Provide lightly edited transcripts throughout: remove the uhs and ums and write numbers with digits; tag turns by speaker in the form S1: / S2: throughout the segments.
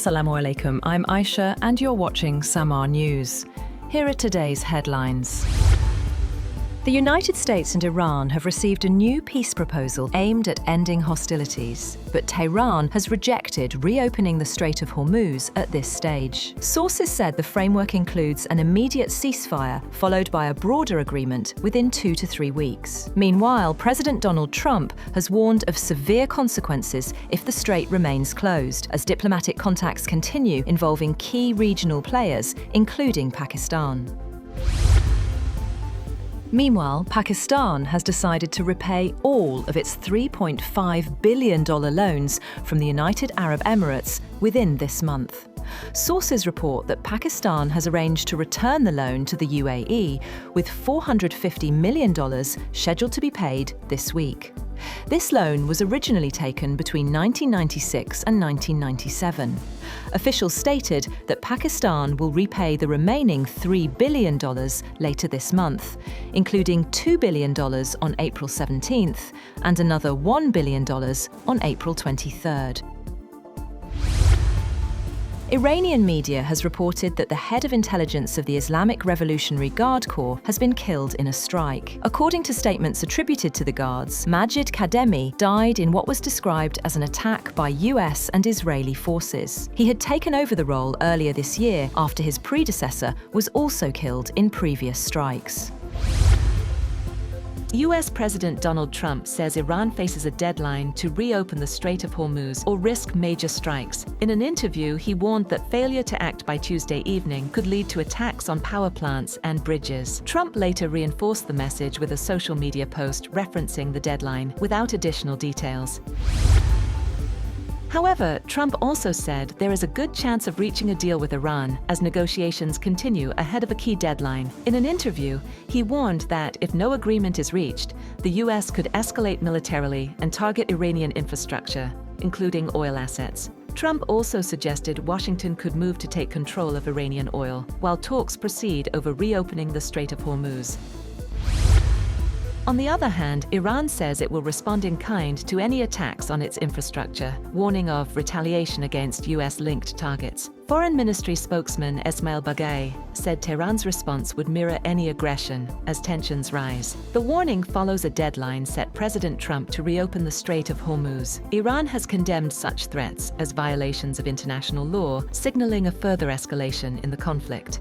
S1: Assalamu alaikum, I'm Aisha and you're watching Samar News. Here are today's headlines. The United States and Iran have received a new peace proposal aimed at ending hostilities, but Tehran has rejected reopening the Strait of Hormuz at this stage. Sources said the framework includes an immediate ceasefire followed by a broader agreement within 2 to 3 weeks. Meanwhile, President Donald Trump has warned of severe consequences if the strait remains closed, as diplomatic contacts continue involving key regional players, including Pakistan. Meanwhile, Pakistan has decided to repay all of its $3.5 billion loans from the United Arab Emirates within this month. Sources report that Pakistan has arranged to return the loan to the UAE, with $450 million scheduled to be paid this week. This loan was originally taken between 1996 and 1997. Officials stated that Pakistan will repay the remaining $3 billion later this month, including $2 billion on April 17th and another $1 billion on April 23rd. Iranian media has reported that the head of intelligence of the Islamic Revolutionary Guard Corps has been killed in a strike. According to statements attributed to the guards, Majid Kademi died in what was described as an attack by US and Israeli forces. He had taken over the role earlier this year after his predecessor was also killed in previous strikes.
S2: US President Donald Trump says Iran faces a deadline to reopen the Strait of Hormuz or risk major strikes. In an interview, he warned that failure to act by Tuesday evening could lead to attacks on power plants and bridges. Trump later reinforced the message with a social media post referencing the deadline, without additional details. However, Trump also said there is a good chance of reaching a deal with Iran as negotiations continue ahead of a key deadline. In an interview, he warned that if no agreement is reached, the US could escalate militarily and target Iranian infrastructure, including oil assets. Trump also suggested Washington could move to take control of Iranian oil, while talks proceed over reopening the Strait of Hormuz. On the other hand, Iran says it will respond in kind to any attacks on its infrastructure, warning of retaliation against US-linked targets. Foreign Ministry spokesman Esmail Baghaei said Tehran's response would mirror any aggression as tensions rise. The warning follows a deadline set President Trump to reopen the Strait of Hormuz. Iran has condemned such threats as violations of international law, signaling a further escalation in the conflict.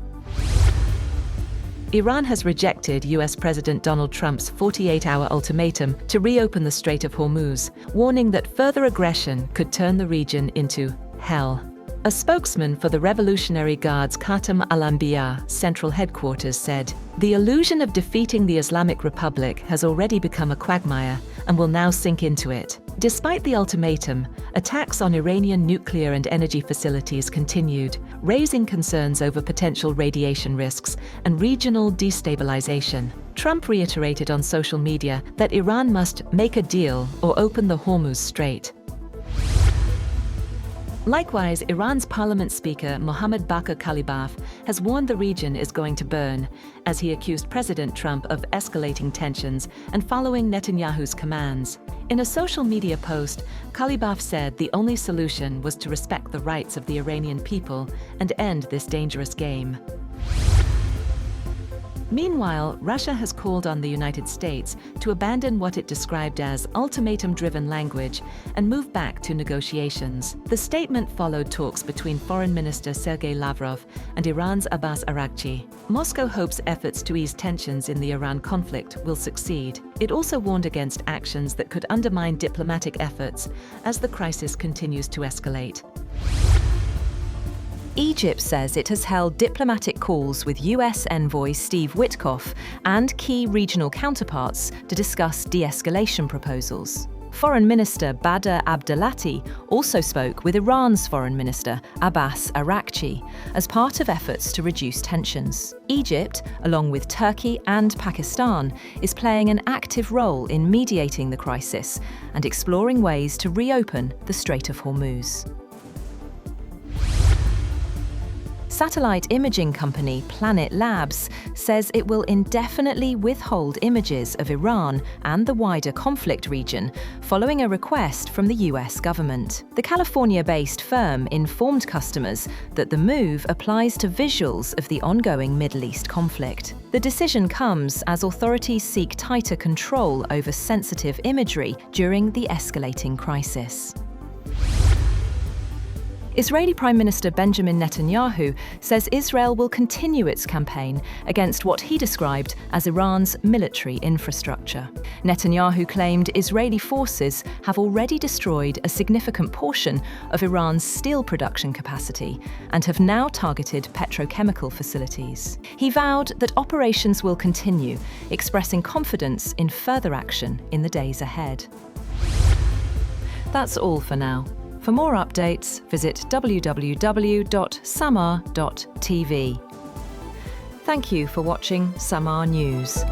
S2: Iran has rejected US President Donald Trump's 48-hour ultimatum to reopen the Strait of Hormuz, warning that further aggression could turn the region into hell. A spokesman for the Revolutionary Guard's Khatam al-Anbiya central headquarters said, "The illusion of defeating the Islamic Republic has already become a quagmire and will now sink into it." Despite the ultimatum, attacks on Iranian nuclear and energy facilities continued, raising concerns over potential radiation risks and regional destabilization. Trump reiterated on social media that Iran must make a deal or open the Hormuz Strait. Likewise, Iran's parliament speaker Mohammad Bakr Kalibaf has warned the region is going to burn, as he accused President Trump of escalating tensions and following Netanyahu's commands. In a social media post, Kalibaf said the only solution was to respect the rights of the Iranian people and end this dangerous game. Meanwhile, Russia has called on the United States to abandon what it described as ultimatum-driven language and move back to negotiations. The statement followed talks between Foreign Minister Sergei Lavrov and Iran's Abbas Araghchi. Moscow hopes efforts to ease tensions in the Iran conflict will succeed. It also warned against actions that could undermine diplomatic efforts as the crisis continues to escalate.
S1: Egypt says it has held diplomatic calls with US envoy Steve Witkoff and key regional counterparts to discuss de-escalation proposals. Foreign Minister Badr Abdelati also spoke with Iran's Foreign Minister Abbas Araghchi as part of efforts to reduce tensions. Egypt, along with Turkey and Pakistan, is playing an active role in mediating the crisis and exploring ways to reopen the Strait of Hormuz. Satellite imaging company Planet Labs says it will indefinitely withhold images of Iran and the wider conflict region following a request from the US government. The California-based firm informed customers that the move applies to visuals of the ongoing Middle East conflict. The decision comes as authorities seek tighter control over sensitive imagery during the escalating crisis. Israeli Prime Minister Benjamin Netanyahu says Israel will continue its campaign against what he described as Iran's military infrastructure. Netanyahu claimed Israeli forces have already destroyed a significant portion of Iran's steel production capacity and have now targeted petrochemical facilities. He vowed that operations will continue, expressing confidence in further action in the days ahead. That's all for now. For more updates, visit www.samar.tv. Thank you for watching Samar News.